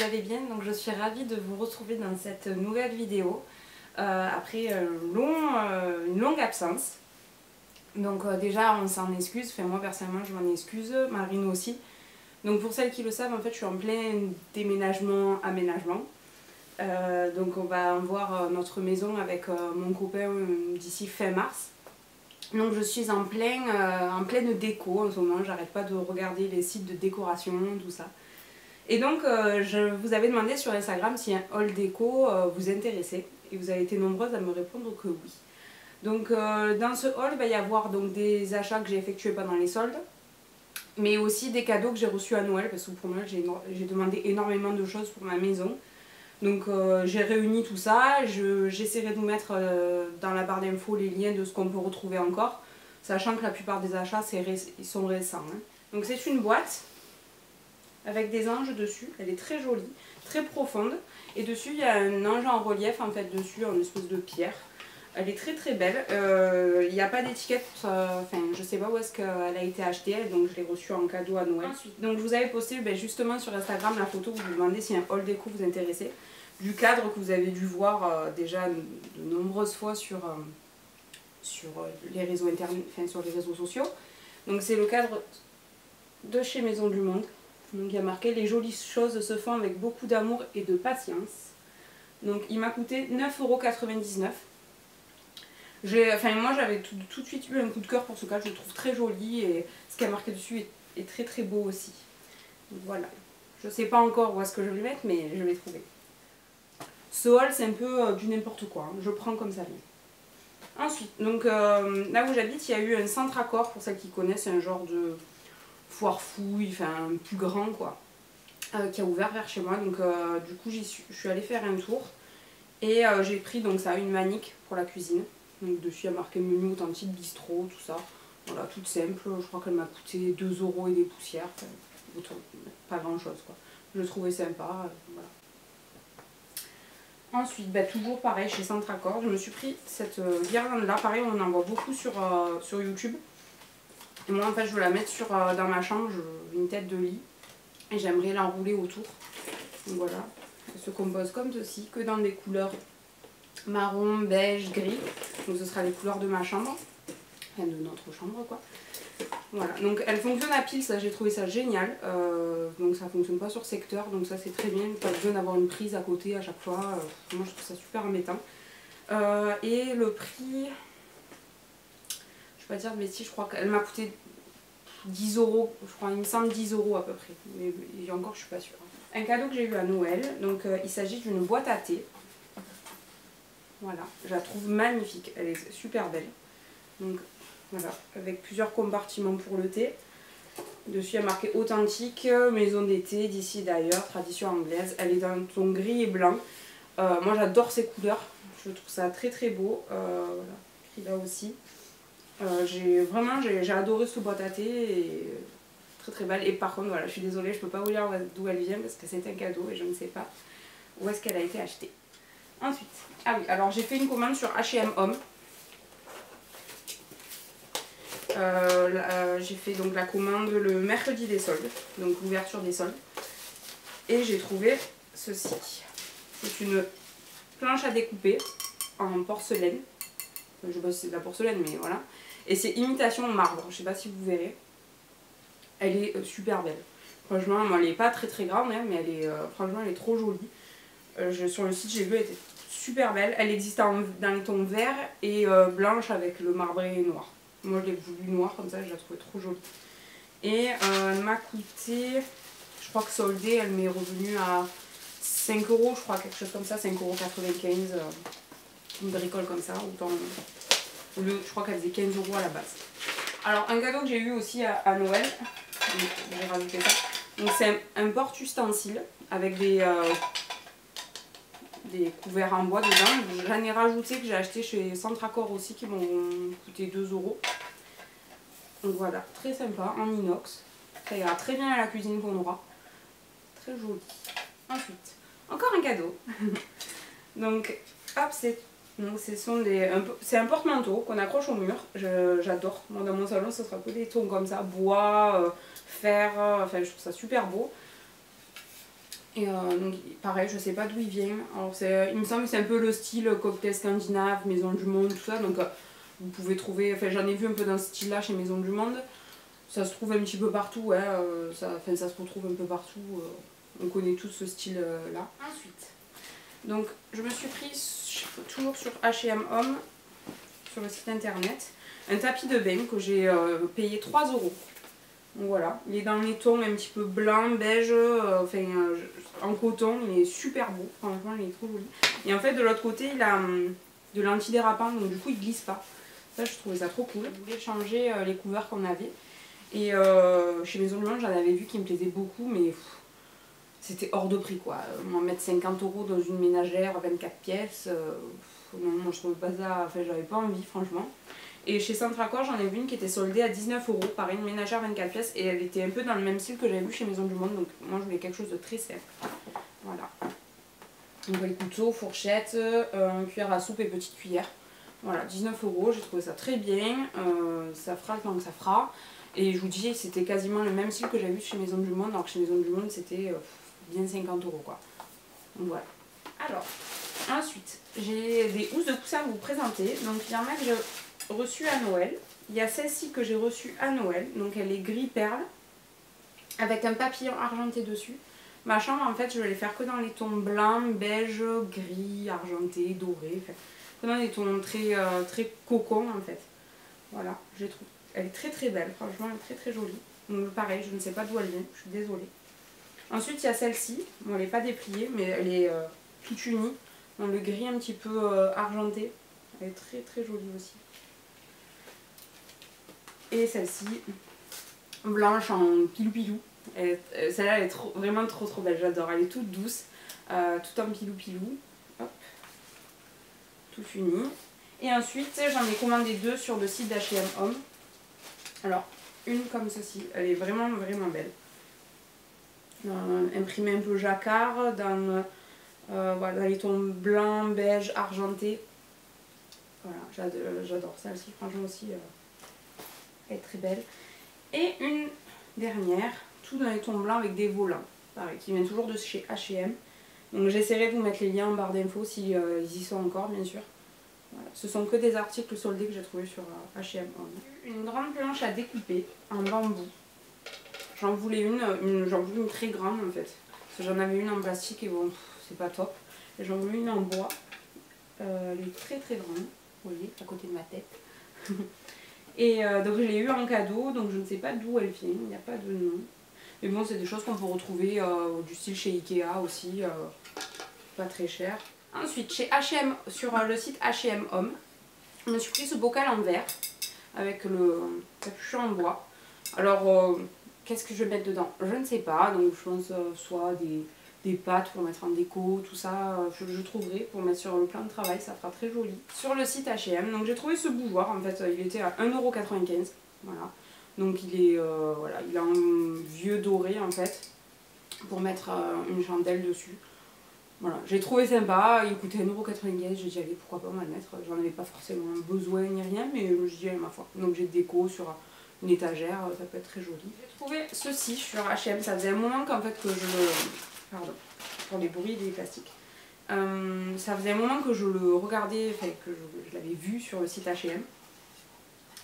allez bien. Donc je suis ravie de vous retrouver dans cette nouvelle vidéo après une longue absence. Donc déjà on s'en excuse, enfin moi personnellement je m'en excuse, Marine aussi. Donc pour celles qui le savent, en fait je suis en plein aménagement. Donc on va voir notre maison avec mon copain d'ici fin mars. Donc je suis en pleine déco en ce moment, j'arrête pas de regarder les sites de décoration, tout ça. Et donc je vous avais demandé sur Instagram si un haul déco vous intéressait. Et vous avez été nombreuses à me répondre que oui. Donc dans ce haul, il va y avoir donc des achats que j'ai effectués pendant les soldes. Mais aussi des cadeaux que j'ai reçus à Noël. Parce que pour Noël j'ai demandé énormément de choses pour ma maison. Donc j'ai réuni tout ça, j'essaierai de vous mettre dans la barre d'infos les liens de ce qu'on peut retrouver encore, sachant que la plupart des achats ils sont récents. Hein. Donc c'est une boîte avec des anges dessus, elle est très jolie, très profonde, et dessus il y a un ange en relief en fait dessus, en espèce de pierre. Elle est très très belle, il n'y a pas d'étiquette, enfin je sais pas où est-ce qu'elle a été achetée, donc je l'ai reçue en cadeau à Noël. Ensuite, donc je vous avais posté justement sur Instagram la photo où je vous demandais si un haul déco vous intéressait, du cadre que vous avez dû voir déjà de nombreuses fois sur les réseaux internet, enfin sur les réseaux sociaux. Donc c'est le cadre de chez Maison du Monde. Donc il y a marqué: les jolies choses se font avec beaucoup d'amour et de patience. Donc il m'a coûté 9,99 €. Enfin moi j'avais tout de suite eu un coup de cœur pour ce cadre, je le trouve très joli et ce qui a marqué dessus est très très beau aussi. Donc voilà, je sais pas encore où est-ce que je vais le mettre mais je vais trouver. Ce haul c'est un peu du n'importe quoi, hein. Je prends comme ça vient. Ensuite, donc là où j'habite, il y a eu un centre accord, pour celles qui connaissent, un genre de foire fouille, enfin plus grand quoi, qui a ouvert vers chez moi. Donc du coup je suis allée faire un tour et j'ai pris donc ça une manique pour la cuisine. Donc dessus il y a marqué menu authentique, bistrot, tout ça. Voilà, toute simple, je crois qu'elle m'a coûté 2 € et des poussières, enfin, pas grand chose quoi. Je le trouvais sympa, voilà. Ensuite, toujours pareil chez Centre Accord, je me suis pris cette guirlande là, pareil on en voit beaucoup sur YouTube. Et moi en fait je veux la mettre dans ma chambre, une tête de lit. Et j'aimerais l'enrouler autour. Donc voilà, elle se compose comme ceci, que dans des couleurs marron, beige, gris. Donc ce sera les couleurs de ma chambre, enfin de notre chambre quoi. Voilà, donc elle fonctionne à pile, ça j'ai trouvé ça génial. Donc ça fonctionne pas sur secteur, donc ça c'est très bien, pas besoin d'avoir une prise à côté à chaque fois. Moi je trouve ça super embêtant. Et le prix, je vais pas dire de bêtises, je crois qu'elle m'a coûté 10 €, je crois, il me semble 10 € à peu près, mais encore je suis pas sûre. Un cadeau que j'ai eu à Noël, donc il s'agit d'une boîte à thé. Voilà, je la trouve magnifique, elle est super belle. Donc voilà, avec plusieurs compartiments pour le thé. Dessus il y a marqué authentique, maison d'été, d'ici d'ailleurs, tradition anglaise. Elle est dans un ton gris et blanc. Moi j'adore ces couleurs, je trouve ça très très beau. Voilà, écrit là aussi. J'ai adoré cette boîte à thé et très très belle. Et par contre voilà, je suis désolée, je peux pas vous dire d'où elle vient parce que c'est un cadeau et je ne sais pas où est-ce qu'elle a été achetée. Ensuite, ah oui, alors j'ai fait une commande sur H&M Home. J'ai fait donc la commande le mercredi des soldes, donc l'ouverture des soldes. Et j'ai trouvé ceci. C'est une planche à découper en porcelaine. Je sais pas si c'est de la porcelaine mais voilà. Et c'est imitation marbre, je sais pas si vous verrez. Elle est super belle. Franchement, elle est pas très très grande hein, mais franchement elle est trop jolie. Sur le site j'ai vu, elle était super belle. Elle existe dans les tons vert et blanche avec le marbré noir. Moi je l'ai voulu noir comme ça, je la trouvais trop jolie. Et elle m'a coûté, je crois que soldée, elle m'est revenue à 5 €, je crois, quelque chose comme ça, 5,95 €. Une bricole comme ça, autant. Je crois qu'elle faisait 15 € à la base. Alors un cadeau que j'ai eu aussi à Noël, j'ai rajouté ça. Donc c'est un porte-ustensiles avec des couverts en bois dedans. J'en ai rajouté que j'ai acheté chez Centre Accord aussi qui m'ont coûté 2 €. Donc voilà, très sympa, en inox. Ça ira très bien à la cuisine pour Nora. Très joli. Ensuite, encore un cadeau. Donc hop, c'est un porte-manteau qu'on accroche au mur. J'adore. Moi dans mon salon ce sera que des tons comme ça, bois, fer, enfin je trouve ça super beau. Et donc pareil, je sais pas d'où il vient. Alors il me semble que c'est un peu le style cocktail scandinave, Maison du Monde, tout ça. Donc vous pouvez trouver, enfin j'en ai vu un peu dans ce style là chez Maison du Monde. Ça se trouve un petit peu partout, ouais, ça se retrouve un peu partout. On connaît tous ce style là. Ensuite, donc je me suis pris toujours sur H&M Home, sur le site internet, un tapis de bain que j'ai payé 3 €. Donc voilà, il est dans les tons un petit peu blanc, beige, en coton, il est super beau, franchement il est trop joli. Et en fait de l'autre côté il a de l'antidérapant, donc du coup il glisse pas. Ça je trouvais ça trop cool. Je voulais changer les couverts qu'on avait. Et chez Maison du Monde j'en avais vu qui me plaisaient beaucoup, mais c'était hors de prix quoi. M'en mettre 50 € dans une ménagère 24 pièces, non, moi je trouvais pas ça, enfin j'avais pas envie franchement. Et chez Centracor j'en ai vu une qui était soldée à 19 €, pareil, une ménagère 24 pièces, et elle était un peu dans le même style que j'avais vu chez Maison du Monde, donc moi je voulais quelque chose de très simple. Voilà. Donc les couteaux, fourchettes, cuillère à soupe et petite cuillère. Voilà, 19 €, j'ai trouvé ça très bien, ça fera le temps que ça fera. Et je vous dis, c'était quasiment le même style que j'avais vu chez Maison du Monde, alors que chez Maison du Monde c'était bien 50 € quoi. Donc voilà. Alors, ensuite, j'ai des housses de coussin à vous présenter. Donc il y en a que j'ai reçues à Noël. Il y a celle-ci que j'ai reçue à Noël, donc elle est gris perle, avec un papillon argenté dessus. Ma chambre en fait je vais les faire que dans les tons blanc, beige, gris, argenté, doré, enfin, vraiment des tons très, très cocon en fait. Voilà, je trouve. Elle est très très belle, franchement elle est très très jolie. Donc pareil, je ne sais pas d'où elle vient, je suis désolée. Ensuite il y a celle-ci, bon, elle n'est pas dépliée mais elle est toute unie, dans le gris un petit peu argenté. Elle est très très jolie aussi. Et celle-ci, blanche en pilou pilou. Celle-là elle est vraiment trop belle, j'adore. Elle est toute douce, tout en pilou pilou. Hop. Tout uni. Et ensuite j'en ai commandé 2 sur le site d'H&M Home. Alors, une comme ceci, elle est vraiment belle. Imprimée un peu jacquard, dans voilà, les tons blanc, beige, argenté. Voilà, j'adore celle-ci, franchement aussi, elle est très belle. Et une dernière, tout dans les tons blancs avec des volants, pareil, qui viennent toujours de chez H&M. Donc j'essaierai de vous mettre les liens en barre d'infos si ils y sont encore, bien sûr. Voilà. Ce sont que des articles soldés que j'ai trouvés sur H&M. Une grande planche à découper en bambou. J'en voulais j'en voulais une très grande en fait. Parce que j'en avais une en plastique et bon, c'est pas top. Et j'en voulais une en bois. Elle est très très grande, vous voyez, à côté de ma tête. Et donc je l'ai eu en cadeau, donc je ne sais pas d'où elle vient, il n'y a pas de nom. Mais bon, c'est des choses qu'on peut retrouver du style chez Ikea aussi, pas très cher. Ensuite, chez H&M, sur le site H&M Home, je me suis pris ce bocal en verre avec le capuchon en bois. Alors, qu'est-ce que je vais mettre dedans? Je ne sais pas, donc je pense soit des pâtes pour mettre en déco, tout ça, je trouverai pour mettre sur le plan de travail, ça fera très joli. Sur le site H&M, donc j'ai trouvé ce bougeoir, en fait, il était à 1,95 €, voilà. Donc il est, voilà, il a un vieux doré en fait, pour mettre une chandelle dessus. Voilà, j'ai trouvé sympa, il coûtait 1,95 €, j'ai dit allez pourquoi pas on va le mettre, j'en avais pas forcément besoin ni rien, mais je dis allez ma foi. Donc j'ai déco sur une étagère, ça peut être très joli. J'ai trouvé ceci sur H&M, ça faisait un moment qu'en fait que je le... Pardon, pour les bruits des plastiques. Ça faisait un moment que je le regardais, enfin que je l'avais vu sur le site H&M.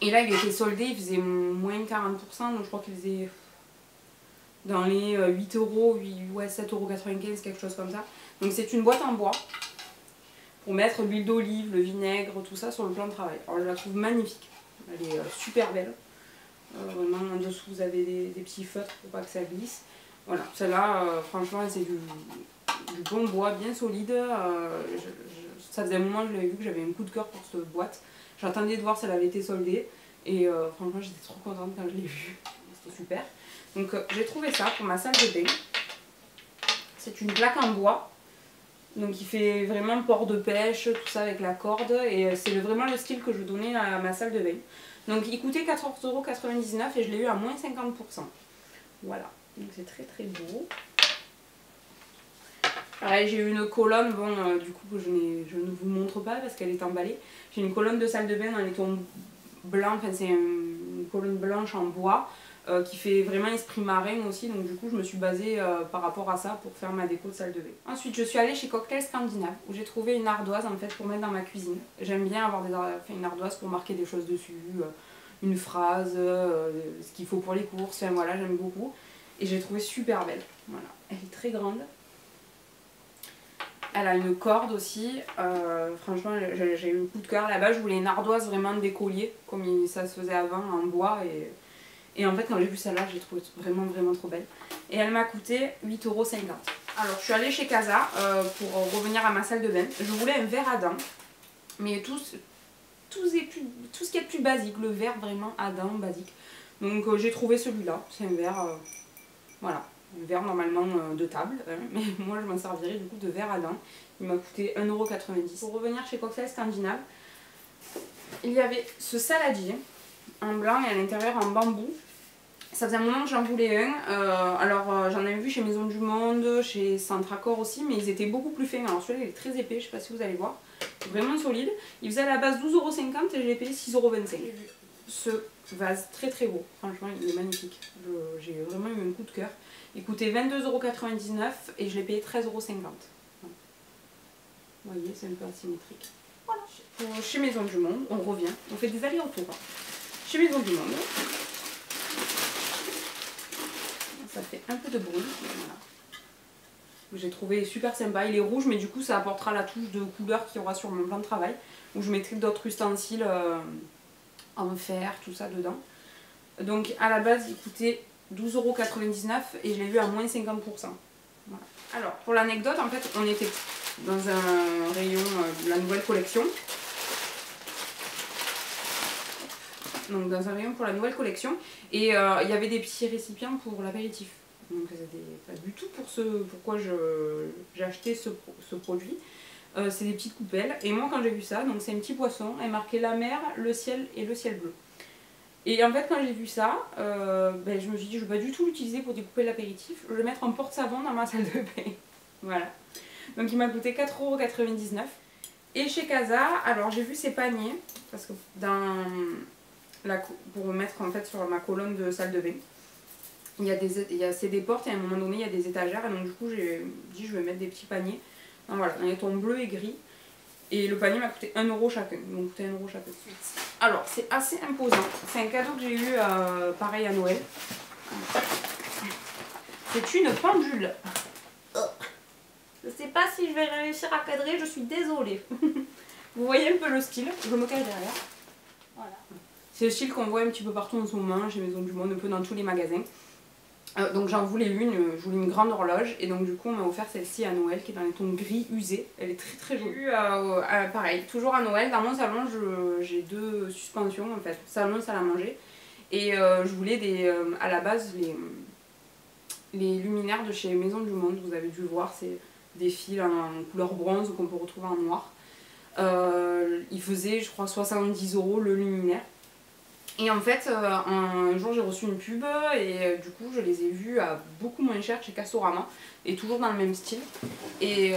Et là il était soldé, il faisait moins de 40%, donc je crois qu'il faisait dans les 8 €, ouais 7,95 €, quelque chose comme ça. Donc c'est une boîte en bois pour mettre l'huile d'olive, le vinaigre, tout ça sur le plan de travail. Alors je la trouve magnifique, elle est super belle. Vraiment en dessous vous avez des petits feutres pour pas que ça glisse. Voilà, celle-là franchement c'est du bon bois bien solide. Ça faisait un moment que je l'avais vu, que j'avais un coup de cœur pour cette boîte. J'attendais de voir si elle avait été soldée et franchement j'étais trop contente quand je l'ai vue. C'était super. Donc j'ai trouvé ça pour ma salle de bain. C'est une plaque en bois. Donc il fait vraiment port de pêche, tout ça avec la corde. Et c'est vraiment le style que je donnais à ma salle de bain. Donc il coûtait 14,99 € et je l'ai eu à moins 50%. Voilà. Donc c'est très très beau. Pareil, j'ai eu une colonne, bon du coup je ne vous montre pas parce qu'elle est emballée. J'ai une colonne de salle de bain dans les tons blancs, enfin c'est une colonne blanche en bois. qui fait vraiment esprit marin aussi, donc du coup je me suis basée par rapport à ça pour faire ma déco de salle de bain. Ensuite je suis allée chez Cocktail Scandinave où j'ai trouvé une ardoise en fait pour mettre dans ma cuisine. J'aime bien avoir une ardoise pour marquer des choses dessus, une phrase, ce qu'il faut pour les courses, enfin voilà, j'aime beaucoup. Et j'ai trouvé super belle, voilà, elle est très grande. Elle a une corde aussi, franchement j'ai eu le coup de cœur. Là-bas je voulais une ardoise vraiment d'écolier comme ça se faisait avant en bois et en fait quand j'ai vu celle-là j'ai trouvé vraiment trop belle. Et elle m'a coûté 8,50 €. Alors je suis allée chez Casa pour revenir à ma salle de bain. Je voulais un verre à dents, mais tout ce qui est plus basique, le verre vraiment à dents basique. Donc j'ai trouvé celui-là, c'est un verre, voilà, un verre normalement de table, hein, mais moi je m'en servirai du coup de verre à dents. Il m'a coûté 1,90 €. Pour revenir chez Cocktail Scandinave, il y avait ce saladier en blanc et à l'intérieur en bambou. Ça faisait un moment que j'en voulais un, alors j'en avais vu chez Maison du Monde, chez Centracor aussi, mais ils étaient beaucoup plus fins. Alors celui-là il est très épais, je sais pas si vous allez voir, vraiment solide. Il faisait à la base 12,50 € et je l'ai payé 6,25 €. Ce vase très beau, franchement il est magnifique, j'ai vraiment eu un coup de cœur. Il coûtait 22,99 € et je l'ai payé 13,50 €. Vous voyez, c'est un peu asymétrique. Voilà. Chez Maison du Monde, on revient, on fait des allers-retours. Chez Maison du Monde, ça fait un peu de bruit, voilà. J'ai trouvé super sympa, il est rouge mais du coup ça apportera la touche de couleur qu'il y aura sur mon plan de travail, où je mettrai d'autres ustensiles en fer, tout ça dedans. Donc à la base il coûtait 12,99 € et je l'ai vu à moins 50%. Voilà. Alors pour l'anecdote, en fait on était dans un rayon de la nouvelle collection. Donc dans un rayon pour la nouvelle collection et il y avait des petits récipients pour l'apéritif. Donc c'était pas du tout pourquoi j'ai acheté ce produit. C'est des petites coupelles et moi quand j'ai vu ça, donc c'est un petit poisson, elle marquait la mer, le ciel et le ciel bleu. Et en fait quand j'ai vu ça, je me suis dit je ne vais pas du tout l'utiliser pour découper l'apéritif, je vais le mettre en porte-savon dans ma salle de bain. Voilà. Donc il m'a coûté 4,99 €. Et chez Casa, alors j'ai vu ces paniers, parce que pour mettre en fait sur ma colonne de salle de bain, c'est des portes et à un moment donné il y a des étagères et donc du coup j'ai dit je vais mettre des petits paniers. Donc voilà, on est en bleu et gris. Et le panier m'a coûté 1 € chacun. Ils m'ont coûté 1 € chacun. Alors c'est assez imposant. C'est un cadeau que j'ai eu pareil à Noël. C'est une pendule. Je sais pas si je vais réussir à cadrer, je suis désolée. Vous voyez un peu le style, je me cache derrière. Voilà. C'est le style qu'on voit un petit peu partout en ce moment, chez Maison du Monde, un peu dans tous les magasins. Donc j'en voulais je voulais une grande horloge et donc du coup on m'a offert celle-ci à Noël qui est dans les tons gris usés. Elle est très jolie. Pareil, toujours à Noël, dans mon salon j'ai deux suspensions en fait, salon, salle à manger. Et je voulais à la base les luminaires de chez Maison du Monde, vous avez dû le voir, c'est des fils en couleur bronze qu'on peut retrouver en noir. Ils faisaient je crois 70 € le luminaire. Et en fait, un jour j'ai reçu une pub et du coup je les ai vus à beaucoup moins cher chez Castorama et toujours dans le même style. Et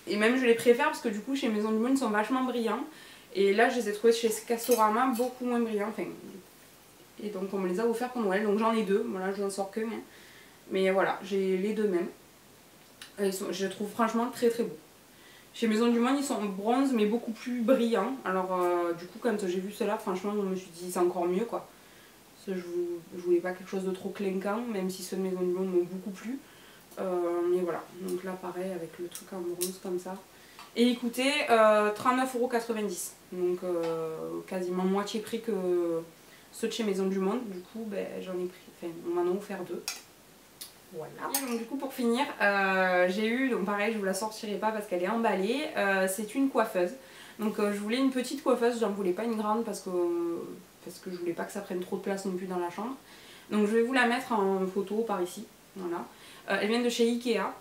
même je les préfère parce que du coup chez Maison du Monde ils sont vachement brillants. Et là je les ai trouvés chez Castorama beaucoup moins brillants. Enfin, et donc on me les a offerts pour Noël, donc j'en ai deux, voilà je n'en sors qu'un. Hein. Mais voilà, j'ai les deux mêmes. Je les trouve franchement très beaux. Chez Maison du Monde, ils sont en bronze mais beaucoup plus brillants. Alors du coup quand j'ai vu cela, franchement je me suis dit c'est encore mieux quoi. Parce que je voulais pas quelque chose de trop clinquant, même si ceux de Maison du Monde m'ont beaucoup plu. Mais voilà, donc là pareil avec le truc en bronze comme ça. Et il coûtait 39,90 €. Donc quasiment moitié prix que ceux de chez Maison du Monde. Du coup j'en ai pris, enfin on m'en a offert deux. Voilà. Et donc du coup pour finir, j'ai eu, donc pareil je vous la sortirai pas parce qu'elle est emballée, c'est une coiffeuse. Donc je voulais une petite coiffeuse, j'en voulais pas une grande parce que je voulais pas que ça prenne trop de place non plus dans la chambre. Donc je vais vous la mettre en photo par ici, voilà. Elle vient de chez Ikea.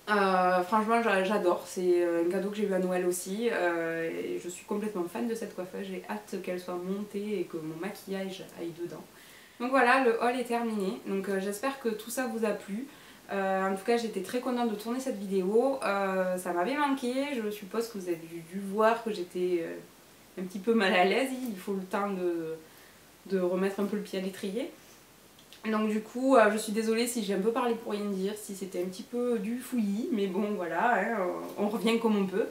Franchement j'adore, c'est un cadeau que j'ai eu à Noël aussi et je suis complètement fan de cette coiffeuse, j'ai hâte qu'elle soit montée et que mon maquillage aille dedans. Donc voilà, le haul est terminé, donc j'espère que tout ça vous a plu. En tout cas j'étais très contente de tourner cette vidéo, ça m'avait manqué, je suppose que vous avez dû voir que j'étais un petit peu mal à l'aise, il faut le temps de remettre un peu le pied à l'étrier. Donc du coup, je suis désolée si j'ai un peu parlé pour rien dire, si c'était un petit peu du fouillis, mais bon voilà, hein, on revient comme on peut.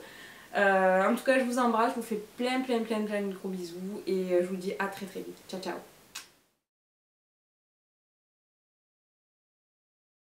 En tout cas, je vous embrasse, je vous fais plein de gros bisous et je vous dis à très vite. Ciao ciao.